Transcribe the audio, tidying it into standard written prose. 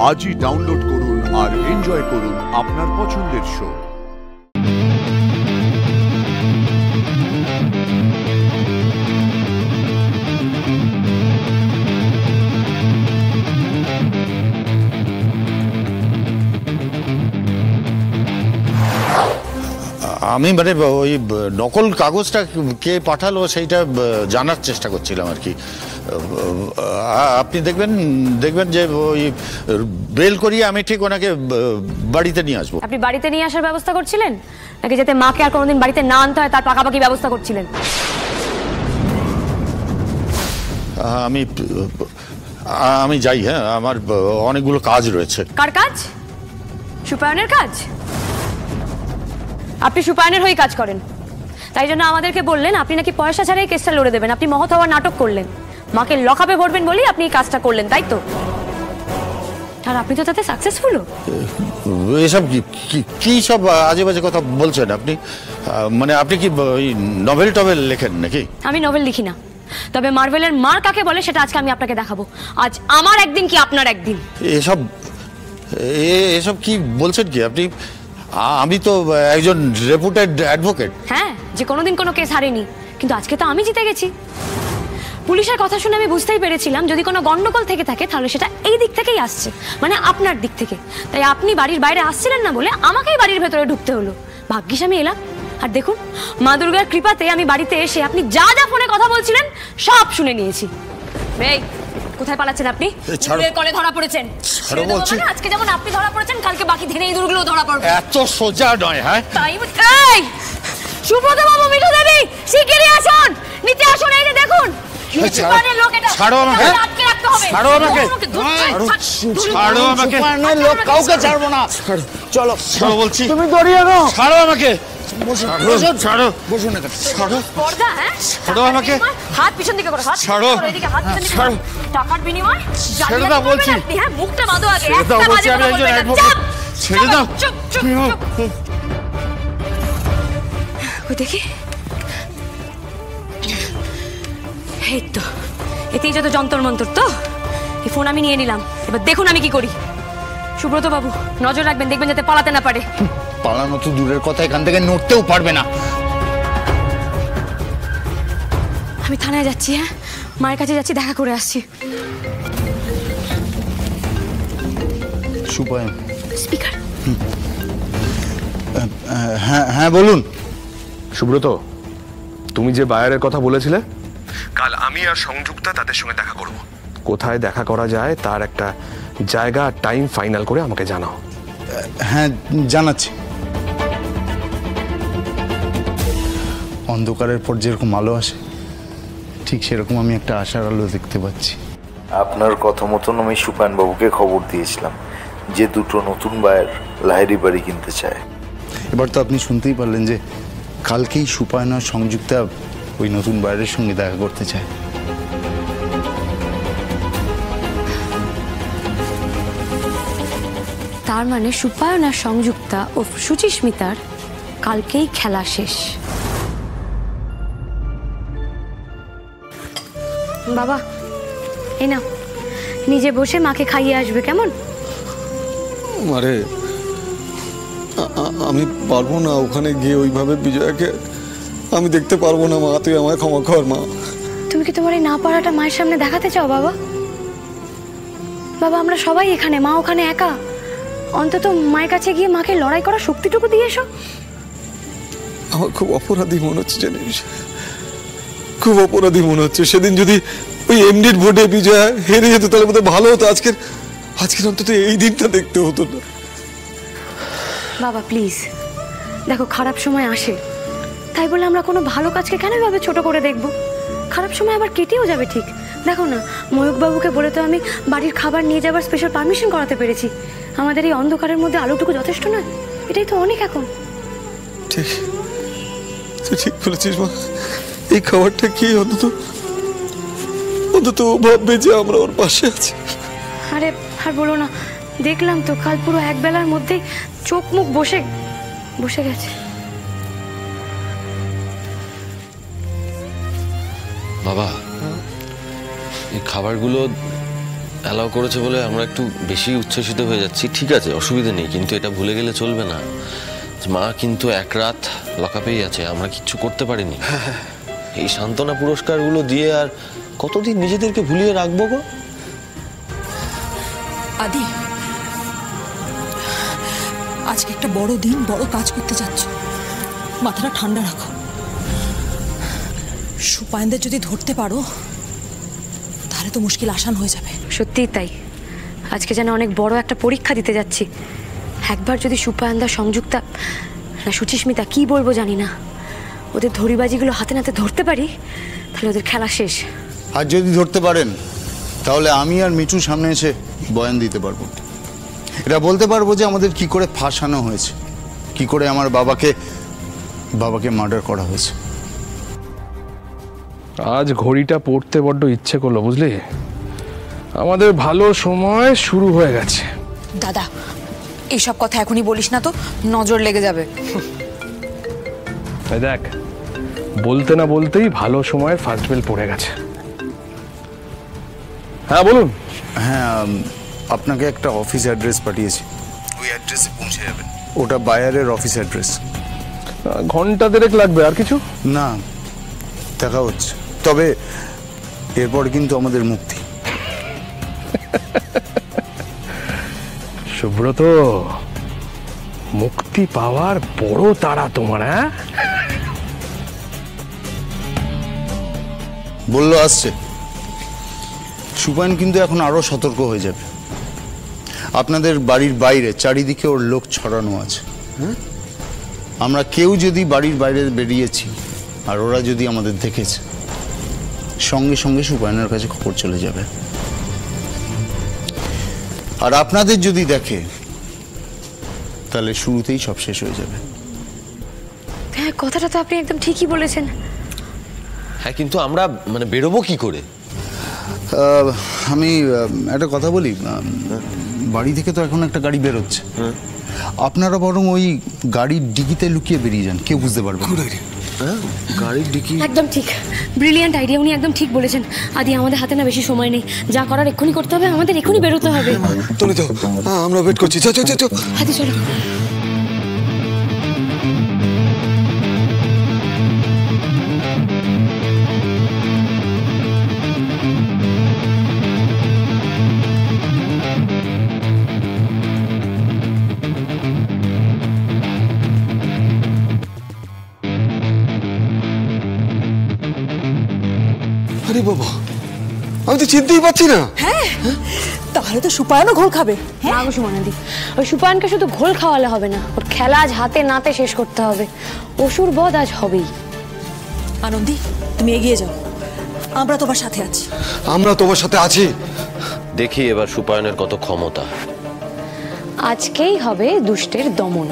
আজই ডাউনলোড করুন আর এনজয় করুন আপনার পছন্দের শো। আমি মানে ওই নকল কাগজটা কে পাঠালো সেইটা জানার চেষ্টা করছিলাম আর কি। আপনি দেখবেন যে ওই বেল করিয়ে আমি ঠিক ওনাকে বাড়িতে নিয়ে আসবো। আপনি বাড়িতে নিয়ে আসার ব্যবস্থা করছিলেন নাকি যাতে মাকে আর কোনোদিন বাড়িতে না আনতে হয় তার পাকাপাকি ব্যবস্থা করছিলেন? আমি যাই। হ্যাঁ, আমার অনেকগুলো কাজ রয়েছে। কার কাজ? সুপায়নের কাজ? আপনি সুপায়নের হয়ে কাজ করেন, তাই জন্য আমাদেরকে বললেন আপনি নাকি পয়সা ছাড়াই কেসটা লড়ে দেবেন। আপনি মহৎ হওয়ার নাটক করলেন, মাকে লকআপে ভরবেন বলেই আপনি এই কাজটা করলেন, তাই তো? আর আপনি তো তাতে সাকসেসফুলও। এসব কি সব আজে বাজে কথা বলছেন আপনি? মানে আপনি কি নভেল টভেল লেখেন নাকি? আমি নভেল লিখি না, তবে মার্ভেলের মার কাকে বলে সেটা আজকে আমি আপনাকে দেখাবো। আজ আমার একদিন কি আপনার একদিন। এসব কি বলছেন কি আপনি? আমি তো একজন রেপুটেড অ্যাডভোকেট। হ্যাঁ, যে কোনোদিন কোনো কেস হারেনি, কিন্তু আজকে তো আমি জিতে গেছি। পুলিশের কথা শুনে আমি বুঝতেই পেরেছিলাম যদি কোনো গন্ডগোল থেকে থাকে তাহলে সেটা এই দিক থেকেই আসছে, মানে আপনার দিক থেকে। তাই আপনি বাড়ির বাইরে আসছিলেন না বলে আমাকেই বাড়ির ভেতরে ঢুকতে হলো। ভাগ্যিস আমি এলাম। আর দেখুন, মা দুর্গার কৃপাতে আমি বাড়িতে এসে আপনি যা যা ফোনে কথা বলছিলেন সব শুনে নিয়েছি। এই কোথায় পালাচ্ছেন আপনি? ইঁদুরের কলে ধরা পড়েছেন। আজকে যেমন আপনি ধরা পড়েছেন, কালকে বাকি ধীরে ইঁদুরগুলো ধরা পড়বে। এত সোজা নয়। হ্যাঁ, তাই এই সুব্রত বাবু, মিঠু দেবী, শিগগিরই আসুন, নিচে আসুন। এই যে দেখুন, সুপারনের লোক এটা। ছাড়ো আমাকে, আটকে রাখতে হবে। ছাড়ো আমাকে, ছাড়ো আমাকে। সুপারনের লোক কাউকে ছাড়বো না। চলো ছাড়ো বলছি। তুমি দড়িয়ে নাও। ছাড়ো আমাকে। ছাড়ো, বসুন এখানে। ছাড়ো, পর্দা। হ্যাঁ, ছাড়ো আমাকে। হাত পিছন দিকে করো, হাত ছাড়ো, এদিকে, হাত পিছন দিকে। ছাড়ো। টাকার বিনিময় ছেড়ে দাও বলছি। হ্যাঁ, মুখটা বাঁধো আগে। ছেড়ে দাও বলছি, আমি একজন অ্যাডভোকেট। ছেড়ে দাও। চুপ চুপ চুপ। ওই দেখি, এই তো, এতেই যত যন্তর মন্তর। তো এই ফোন আমি নিয়ে নিলাম, এবার দেখুন আমি কি করি। সুব্রত বাবু, নজর রাখবেন, দেখবেন যাতে পালাতে না পারে। পালানো তো দূরের কথা, এখান থেকে নড়তেও পারবে না। আমি থানায় যাচ্ছি। হ্যাঁ, মায়ের কাছে যাচ্ছি, দেখা করে আসছি। সুপায়ন স্পিকার। হ্যাঁ বলুন। সুব্রত, তুমি যে বায়ারের কথা বলেছিলে, কাল আমি আর সংযুক্তা তাদের সঙ্গে দেখা করব। কোথায় দেখা করা যায় তার একটা জায়গা আর টাইম ফাইনাল করে আমাকে জানাও। হ্যাঁ, জানাচ্ছি। অন্ধকারের পর যেরকম আলো আসে, ঠিক সেরকম আমি একটা আশার আলো দেখতে পাচ্ছি। আপনার কথা মতন আমি সুপায়ন বাবুকে খবর দিয়েছিলাম যে দুটো নতুন বায়ার লাহেরি বাড়ি কিনতে চায়। এবার তো আপনি শুনতেই পারলেন যে কালকেই সুপায়ন আর সংযুক্তা ওই নতুন বায়ারের সঙ্গে দেখা করতে চায়। তার মানে সুপায়ন আর সংযুক্তা ও সুচিস্মিতার কালকেই খেলা শেষ। বাবা, এই না, নিজে বসে মাকে খাইয়ে আসবে, কেমন? আরে আমি পারবো না ওখানে গিয়ে ওইভাবে বিজয়াকে আমি দেখতে পারবো না। মা, তুই আমায় ক্ষমা কর মা। তুমি কি তোমার এই না পারাটা মায়ের সামনে দেখাতে চাও? বাবা বাবা, আমরা সবাই এখানে, মা ওখানে একা। অন্তত মায়ের কাছে গিয়ে মাকে লড়াই করার শক্তিটুকু দিয়ে এসো। আমার খুব অপরাধী মনে হচ্ছে, জানিস, খুব অপরাধী মনে হচ্ছে। সেদিন যদি ওই এমডির ভোটে বিজয়া হেরে যেত তাহলে বোধহয় ভালো হতো। আজকের অন্তত এই দিনটা দেখতে হতো না। বাবা প্লিজ, দেখো, খারাপ সময় আসে, তাই বলে আমরা কোনো ভালো কাজকে কেন এভাবে ছোট করে দেখব? খারাপ সময় আবার কেটেও যাবে, ঠিক। দেখো না, ময়ূকবাবুকে বলে তো আমি বাড়ির খাবার নিয়ে যাবার স্পেশাল পারমিশন করাতে পেরেছি। আমাদের এই অন্ধকারের মধ্যে আলোটুকু যথেষ্ট নয়? এটাই তো অনেক এখন। ঠিক, তুই ঠিক বলেছিস মা। এই খাবারটা কি অন্তত ও ভাববে যে আমরা ওর পাশে আছি। আরে আর বলো না, দেখলাম তো কাল পুরো এক বেলার মধ্যেই চোখ মুখ বসে গেছে। বাবা, এই খাবারগুলো অ্যালাউ করেছে বলে আমরা একটু বেশি উচ্ছ্বসিত হয়ে যাচ্ছি, ঠিক আছে, অসুবিধা নেই, কিন্তু এটা ভুলে গেলে চলবে না। মা কিন্তু এক রাত লকআপেই আছে, আমরা কিচ্ছু করতে পারিনি। এই সান্ত্বনা পুরস্কারগুলো দিয়ে আর কতদিন নিজেদেরকে ভুলিয়ে রাখবো গো? আদি, আজকে একটা বড় দিন, বড় কাজ করতে যাচ্ছ, মাথাটা ঠান্ডা রাখো। সুপায়নদের যদি ধরতে পারো তাহলে তো মুশকিল আসান হয়ে যাবে। সত্যিই তাই, আজকে যেন অনেক বড় একটা পরীক্ষা দিতে যাচ্ছি। একবার যদি সুপায়নদা, সংযুক্তা না সুচিস্মিতা, কি বলবো জানি না, ওদের ধরিবাজিগুলো হাতে নাতে ধরতে পারি, তাহলে ওদের খেলা শেষ। আর যদি ধরতে পারেন তাহলে আমি আর মিঠু সামনে এসে বয়ান দিতে পারবো। এটা বলতে পারবো যে আমাদের কি করে ফাঁসানো হয়েছে, কি করে আমার বাবাকে মার্ডার করা হয়েছে। আজ ঘড়িটা পড়তে বড্ড ইচ্ছে করলো, বুঝলি? আমাদের ভালো সময় শুরু হয়ে গেছে। দাদা, এইসব কথা এখনই বলিস না তো, নজর লেগে যাবে। এই দেখ, বলতে না বলতেই ভালো সময়ের ফার্স্ট বেল পড়ে গেছে। হ্যাঁ বলুন। হ্যাঁ, আপনাকে একটা অফিস অ্যাড্রেস পাঠিয়েছি, ওই অ্যাড্রেসে পৌঁছে যাবেন। ওটা বায়ারের অফিস অ্যাড্রেস। ঘন্টা দেড়েক লাগবে, আর কিছু না, দেখা হচ্ছে। তবে এরপর কিন্তু আমাদের মুক্তি। সুব্রত, মুক্তি পাওয়ার বড় তাড়া তোমার। হ্যাঁ, বললো আসছে। সুপায়ন কিন্তু এখন আরো সতর্ক হয়ে যাবে। আপনাদের বাড়ির বাইরে চারিদিকে ওর লোক ছড়ানো আছে। আমরা কেউ যদি বাড়ির বাইরে বেরিয়েছি আর ওরা যদি আমাদের দেখেছে, সঙ্গে সঙ্গে সুপায়নের কাছে খবর চলে যাবে। আর আপনাদের যদি দেখে তাহলে শুরুতেই সব শেষ হয়ে যাবে। হ্যাঁ, কথাটা তো আপনি একদম ঠিকই বলেছেন। হ্যাঁ, কিন্তু আমরা মানে বেরোবো কি করে? আমি একটা কথা বলি, বাড়ি থেকে তো এখন একটা গাড়ি বেরোচ্ছে, আপনারা বরং ওই গাড়ির ডিকিতে লুকিয়ে বেরিয়ে যান, কেউ বুঝতে পারবে না। গাড়ির ডিকি? একদম ঠিক, ব্রিলিয়ান্ট আইডিয়া, উনি একদম ঠিক বলেছেন। আদি, আমাদের হাতে না বেশি সময় নেই, যা করার এক্ষুনি করতে হবে, আমাদের এক্ষুনি বেরোতে হবে। তুমি তো, আমরা ওয়েট করছি। চল চল চল। আদি চলো। আরে বাবা, আমি তো চিনতেই পারছি না। হ্যাঁ, তাহলে তো সুপায়নও ঘোল খাবে। না গো সুমনাদি, ওই সুপায়নকে শুধু ঘোল খাওয়ালে হবে না, ওর খেলা আজ হাতে নাতে শেষ করতে হবে। অসুর বধ আজ হবেই। আনন্দি, তুমি এগিয়ে যাও, আমরা তোমার সাথে আছি। আমরা তোমার সাথে আছি। দেখি এবার সুপায়নের কত ক্ষমতা। আজকেই হবে দুষ্টের দমন।